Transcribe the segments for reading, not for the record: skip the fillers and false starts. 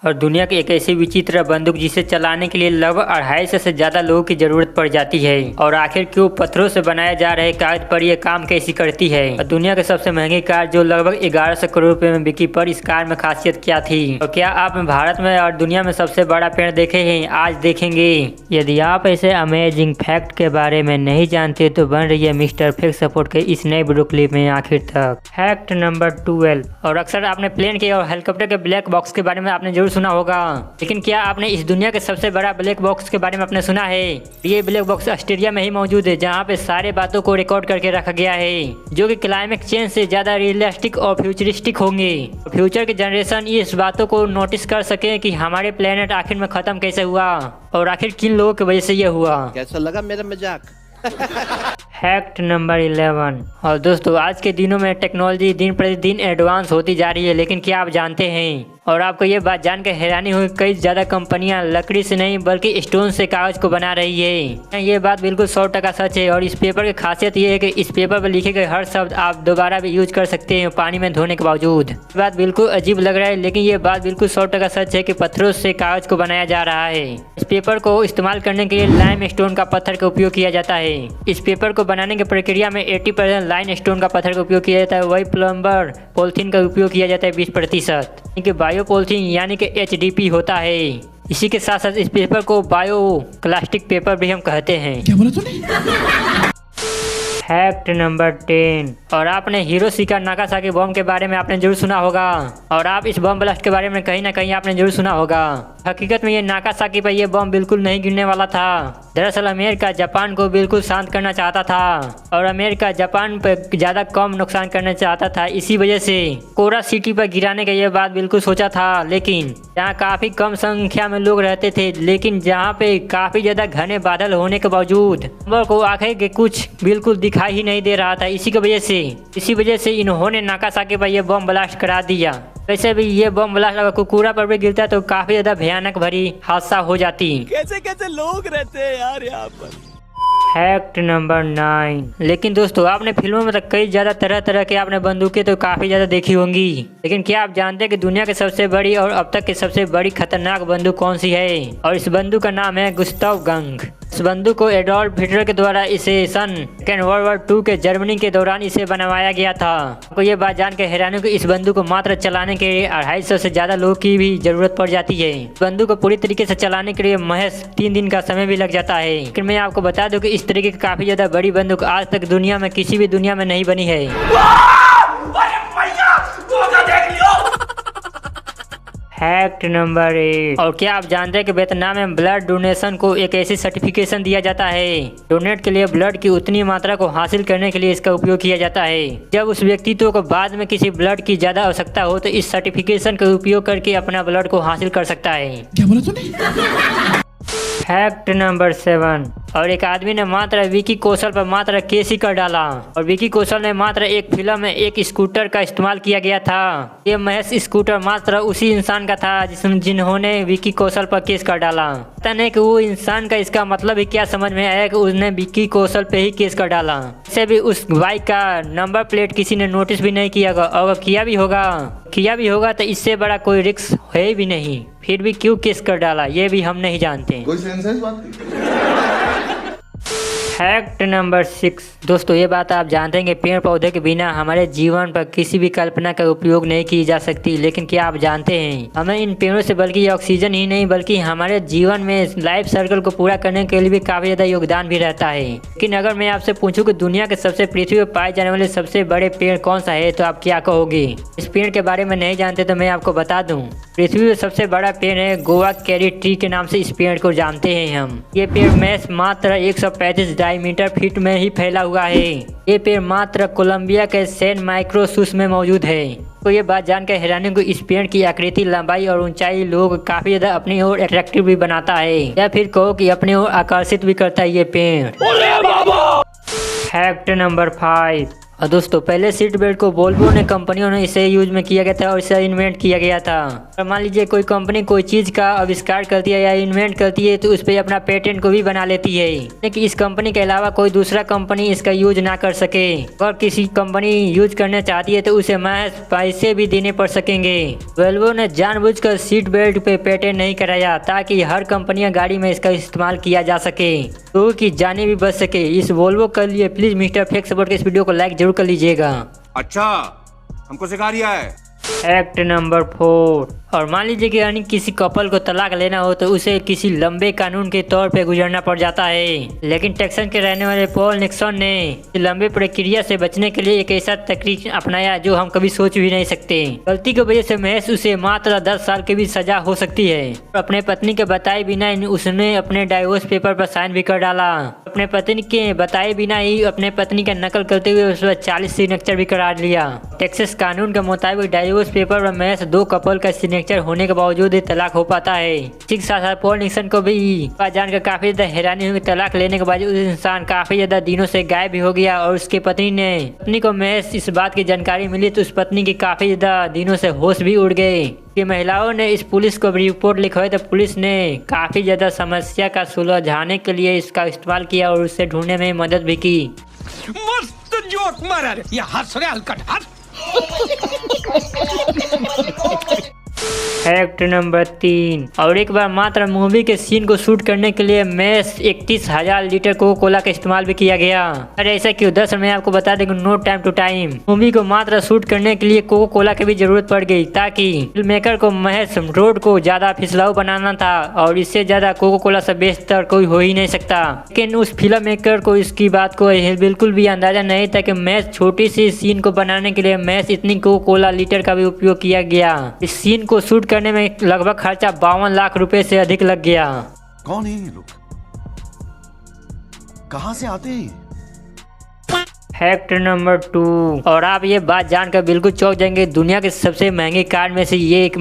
और दुनिया की एक ऐसी विचित्र बंदूक जिसे चलाने के लिए लगभग 250 से ज्यादा लोगों की जरूरत पड़ जाती है। और आखिर क्यों पत्थरों से बनाए जा रहे कागज पर यह काम कैसी करती है। और दुनिया की सबसे महंगी कार जो लगभग 1100 करोड़ रुपए में बिकी, पर इस कार में खासियत क्या थी। और क्या आप भारत में और दुनिया में सबसे बड़ा पेड़ देखे हैं, आज देखेंगे। यदि आप ऐसे अमेजिंग फैक्ट के बारे में नहीं जानते तो बन रही है मिस्टर फैक्ट सपोर्ट के इस नए वीडियो क्लिप में आखिर तक। Fact number 12। और अक्सर आपने प्लेन के और हेलीकॉप्टर के ब्लैक बॉक्स के बारे में आपने जरूर सुना होगा, लेकिन क्या आपने इस दुनिया के सबसे बड़ा ब्लैक बॉक्स के बारे में आपने सुना है। ये ब्लैक बॉक्स ऑस्ट्रेलिया में ही मौजूद है, जहाँ पे सारे बातों को रिकॉर्ड करके रखा गया है, जो कि क्लाइमेट चेंज से ज्यादा रियलिस्टिक और फ्यूचरिस्टिक होंगे। फ्यूचर के जनरेशन इस बातों को नोटिस कर सके कि हमारे प्लेनेट आखिर में खत्म कैसे हुआ और आखिर किन लोगों की वजह से ये हुआ। कैसा लगा मेरा मजाक। Fact number 11। और दोस्तों, आज के दिनों में टेक्नोलॉजी दिन प्रतिदिन एडवांस होती जा रही है, लेकिन क्या आप जानते हैं और आपको ये बात जानकर हैरानी हुई, कई ज्यादा कंपनियां लकड़ी से नहीं बल्कि स्टोन से कागज को बना रही है। ये बात बिल्कुल 100% सच है। और इस पेपर की खासियत ये है कि इस पेपर पर लिखे गए हर शब्द आप दोबारा भी यूज कर सकते हैं पानी में धोने के बावजूद। ये बात बिल्कुल अजीब लग रहा है, लेकिन ये बात बिल्कुल 100% सच है कि पत्थरों से कागज को बनाया जा रहा है। इस पेपर को इस्तेमाल करने के लिए लाइम स्टोन का पत्थर का उपयोग किया जाता है। इस पेपर को बनाने की प्रक्रिया में 80% लाइम स्टोन का पत्थर का उपयोग किया जाता है। वही प्लम्बर पॉलिथीन का उपयोग किया जाता है 20%। बायो पॉलिथीन यानी कि HDP होता है। इसी के साथ साथ इस पेपर को बायो प्लास्टिक पेपर भी हम कहते हैं। क्या बोला तूने? Fact number 10। और आपने हिरोशिमा नागासाकी बम के बारे में आपने जरूर सुना होगा, और आप इस बम ब्लास्ट के बारे में कहीं ना कहीं आपने जरूर सुना होगा। हकीकत में ये नागासाकी पर यह बम बिल्कुल नहीं गिरने वाला था। दरअसल अमेरिका जापान को बिल्कुल शांत करना चाहता था और अमेरिका जापान पर ज्यादा कम नुकसान करना चाहता था। इसी वजह से कोरा सिटी पर गिराने का ये बात बिल्कुल सोचा था, लेकिन जहाँ काफी कम संख्या में लोग रहते थे, लेकिन जहाँ पे काफी ज्यादा घने बादल होने के बावजूद को आखिर के कुछ बिल्कुल दिखाई ही नहीं दे रहा था। इसी वजह से इन्होंने नागासाकी पर यह बम ब्लास्ट करा दिया। वैसे भी ये बम ब्लास्ट अगर कुकुरा पर भी गिरता तो काफी ज्यादा भयानक भरी हादसा हो जाती। कैसे कैसे लोग रहते हैं यार यहाँ पर। Fact number 9। लेकिन दोस्तों, आपने फिल्मों में तो कई ज्यादा तरह तरह के आपने बंदूकें तो काफी ज्यादा देखी होंगी, लेकिन क्या आप जानते हैं कि दुनिया की सबसे बड़ी और अब तक की सबसे बड़ी खतरनाक बंदूक कौन सी है। और इस बंदूक का नाम है गुस्ताव गंग। इस बंदूक को एडोल्फ हिटलर के द्वारा इसे सन वर्ल्ड वॉर 2 के जर्मनी के दौरान इसे बनवाया गया था। आपको ये बात जानकर हैरानी कि इस बंदूक को मात्र चलाने के लिए 250 से ज्यादा लोगों की भी जरूरत पड़ जाती है। बंदूक को पूरी तरीके से चलाने के लिए महज 3 दिन का समय भी लग जाता है। लेकिन मैं आपको बता दूं कि इस तरीके की काफी ज्यादा बड़ी बंदूक आज तक दुनिया में किसी भी दुनिया में नहीं बनी है। Fact number 8। और क्या आप जानते हैं कि वियतनाम में ब्लड डोनेशन को एक ऐसी सर्टिफिकेशन दिया जाता है, डोनेट के लिए ब्लड की उतनी मात्रा को हासिल करने के लिए इसका उपयोग किया जाता है। जब उस व्यक्तित्व को बाद में किसी ब्लड की ज्यादा आवश्यकता हो तो इस सर्टिफिकेशन का उपयोग करके अपना ब्लड को हासिल कर सकता है। क्या बोला तूने? Fact number 7। और एक आदमी ने मात्र विकी कौशल पर मात्र केस ही कर डाला। और विकी कौशल ने मात्र एक फिल्म में एक स्कूटर का इस्तेमाल किया गया था। ये महज स्कूटर मात्र उसी इंसान का था जिन्होंने विकी कौशल पर केस कर डाला। पता नहीं कि वो इंसान का इसका मतलब ही क्या समझ में आया कि उसने विकी कौशल पे ही केस कर डाला। इससे भी उस बाइक का नंबर प्लेट किसी ने नोटिस भी नहीं किया, और किया भी होगा तो इससे बड़ा कोई रिस्क है भी नहीं, फिर भी क्यों केस कर डाला ये भी हम नहीं जानते। कोई सेंस है इस बात की? Fact number 6। दोस्तों, ये बात आप जानते हैं कि पेड़ पौधे के बिना हमारे जीवन पर किसी भी कल्पना का उपयोग नहीं की जा सकती, लेकिन क्या आप जानते हैं हमें इन पेड़ों से बल्कि ऑक्सीजन ही नहीं बल्कि हमारे जीवन में लाइफ सर्कल को पूरा करने के लिए भी काफी ज्यादा योगदान भी रहता है। लेकिन अगर मैं आपसे पूछूं कि दुनिया के सबसे पृथ्वी पर पाए जाने वाले सबसे बड़े पेड़ कौन सा है तो आप क्या कहोगे। इस पेड़ के बारे में नहीं जानते तो मैं आपको बता दूं, पृथ्वी में सबसे बड़ा पेड़ है गोवा कैरी ट्री के नाम से इस पेड़ को जानते हैं हम। ये पेड़ महज मात्र 135 डायमीटर फीट में ही फैला हुआ है। ये पेड़ मात्र कोलंबिया के सैन माइक्रोसूस में मौजूद है। तो ये बात जानकर हैरानी को इस पेड़ की आकृति, लंबाई और ऊंचाई लोग काफी ज्यादा अपनी ओर अट्रैक्टिव भी बनाता है, या फिर कहो कि अपनी ओर आकर्षित भी करता है ये पेड़। Fact number 5। और दोस्तों पहले सीट बेल्ट को वोल्वो ने कंपनियों ने इसे यूज में किया गया था और इसे इन्वेंट किया गया था। और मान लीजिए कोई कंपनी कोई चीज का आविष्कार करती है या इन्वेंट करती है तो उस पर अपना पेटेंट को भी बना लेती है, लेकिन इस कंपनी के अलावा कोई दूसरा कंपनी इसका यूज ना कर सके। अगर किसी कंपनी यूज करना चाहती है तो उसे महज पैसे भी देने पड़ सकेंगे। वोल्वो ने जानबूझकर सीट बेल्ट पे पेटेंट नहीं कराया ताकि हर कंपनियां गाड़ी में इसका इस्तेमाल किया जा सके, तो की जाने भी बच सके। इस वोल्वो के लिए प्लीज मिस्टर फैक्ट सपोर्ट के इस वीडियो को लाइक जरूर कर लीजिएगा। अच्छा, हमको सिखा रिया है। Fact number 4। और मान लीजिए कि यानी किसी कपल को तलाक लेना हो तो उसे किसी लंबे कानून के तौर पे गुजरना पड़ जाता है, लेकिन टेक्सास के रहने वाले पॉल निक्सन ने इस लंबे प्रक्रिया से बचने के लिए एक ऐसा तकनीक अपनाया जो हम कभी सोच भी नहीं सकते। गलती की वजह से महज उसे मात्र 10 साल की भी सजा हो सकती है। अपने पत्नी के बताए बिना उसने अपने डाइवोर्स पेपर पर साइन भी कर डाला। अपने पत्नी के बताए बिना ही अपने पत्नी का नकल करते हुए उस पर 40 सिग्नेचर भी करा लिया। टेक्सास कानून के मुताबिक डाइवोर्स पेपर पर महज 2 कपल का सिग्नेचर होने के बावजूद तलाक हो पाता है। ठीक साथ पॉल निक्सन को भी बात जानकर काफी ज्यादा हैरानी हुई। तलाक लेने के बाद उस इंसान काफी ज्यादा दिनों से गायब भी हो गया और उसके पत्नी को महज इस बात की जानकारी मिली तो उस पत्नी की काफी ज्यादा दिनों से होश भी उड़ गए। कि महिलाओं ने इस पुलिस को रिपोर्ट लिखवाई तो पुलिस ने काफी ज्यादा समस्या का सुलझाने के लिए इसका इस्तेमाल किया और उसे ढूंढने में मदद भी की। मस्त जोक मारा रे, ये हंस रे हलकट हंस। Fact number 3। और एक बार मात्र मूवी के सीन को शूट करने के लिए मैस 31,000 लीटर कोको कोला का इस्तेमाल भी किया गया। अरे ऐसा क्यों? दरअसल मैं आपको बता दें no time to time movie को मात्र शूट करने के लिए कोको कोला की भी जरूरत पड़ गई ताकि फिल्म मेकर को महज रोड को ज्यादा फिसलाऊ बनाना था और इससे ज्यादा कोको कोला से बेहतर कोई हो ही नहीं सकता। लेकिन उस फिल्म मेकर को इसकी बात को बिल्कुल भी अंदाजा नहीं था कि मैस छोटी सी सीन को बनाने के लिए मैस इतनी कोको कोला लीटर का भी उपयोग किया गया। इस सीन को शूट करने में लगभग खर्चा 52 लाख रुपए से अधिक लग गया। कौन है ये लोग? कहां से आते हैं? Fact number 2। और आप ये बात जानकर बिल्कुल चौंक जाएंगे, दुनिया के सबसे महंगी कार में से ये एक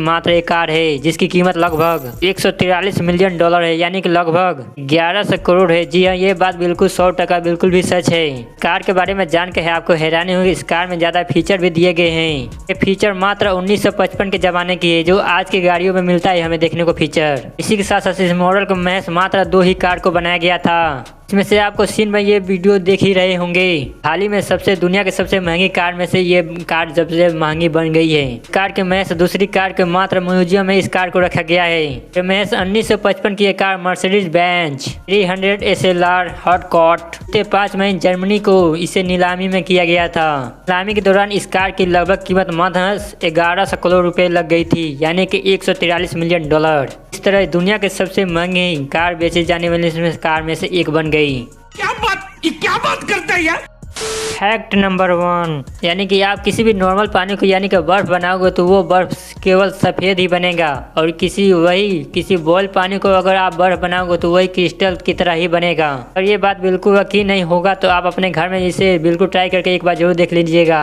कार है जिसकी कीमत लगभग 143 मिलियन डॉलर है, यानी कि लगभग 1100 करोड़ है। जी हाँ, ये बात बिल्कुल 100% बिल्कुल भी सच है। कार के बारे में जानकर आपको हैरानी होगी, इस कार में ज्यादा फीचर भी दिए गए हैं। ये फीचर मात्र 1955 के जमाने की है, जो आज की गाड़ियों में मिलता है हमें देखने को फीचर। इसी के साथ साथ इस मॉडल को महज मात्र 2 ही कार को बनाया गया था। इसमें से आपको सीन में ये वीडियो देख ही रहे होंगे। हाल ही में दुनिया के सबसे महंगी कार में से ये कार सबसे महंगी बन गई है। कार के महज दूसरी कार के मात्र म्यूजियम में इस कार को रखा गया है। ये महज 1955 की कार मर्सिडीज बेंज 300 SLR हॉटकॉट 5 मई जर्मनी को इसे नीलामी में किया गया था। नीलामी के दौरान इस कार की लगभग कीमत महज 1100 करोड़ रुपए लग गई थी, यानी कि 143 मिलियन डॉलर। इस तरह दुनिया के सबसे महंगी कार बेचे जाने वाली कार में से एक बन गई। क्या बात करता है यार। Fact number 1। यानी कि आप किसी भी नॉर्मल पानी को यानी कि बर्फ बनाओगे तो वो बर्फ केवल सफेद ही बनेगा, और किसी बॉयल पानी को अगर आप बर्फ बनाओगे तो वही क्रिस्टल की तरह ही बनेगा। और ये बात बिल्कुल यकीन नहीं होगा तो आप अपने घर में इसे बिल्कुल ट्राई करके एक बार जरूर देख लीजिएगा।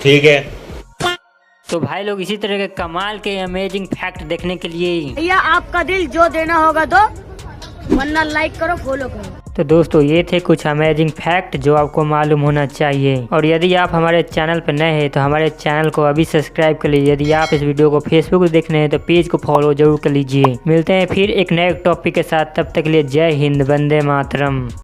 ठीक है। तो भाई लोग इसी तरह के कमाल के अमेजिंग फैक्ट देखने के लिए भैया आपका दिल जो देना होगा दो, वरना लाइक करो फॉलो करो। तो दोस्तों ये थे कुछ अमेजिंग फैक्ट जो आपको मालूम होना चाहिए। और यदि आप हमारे चैनल पर नए हैं तो हमारे चैनल को अभी सब्सक्राइब कर लीजिए। यदि आप इस वीडियो को फेसबुक पर देख रहे हैं तो पेज को फॉलो जरूर कर लीजिए। मिलते हैं फिर एक नए टॉपिक के साथ, तब तक के लिए जय हिंद, वंदे मातरम।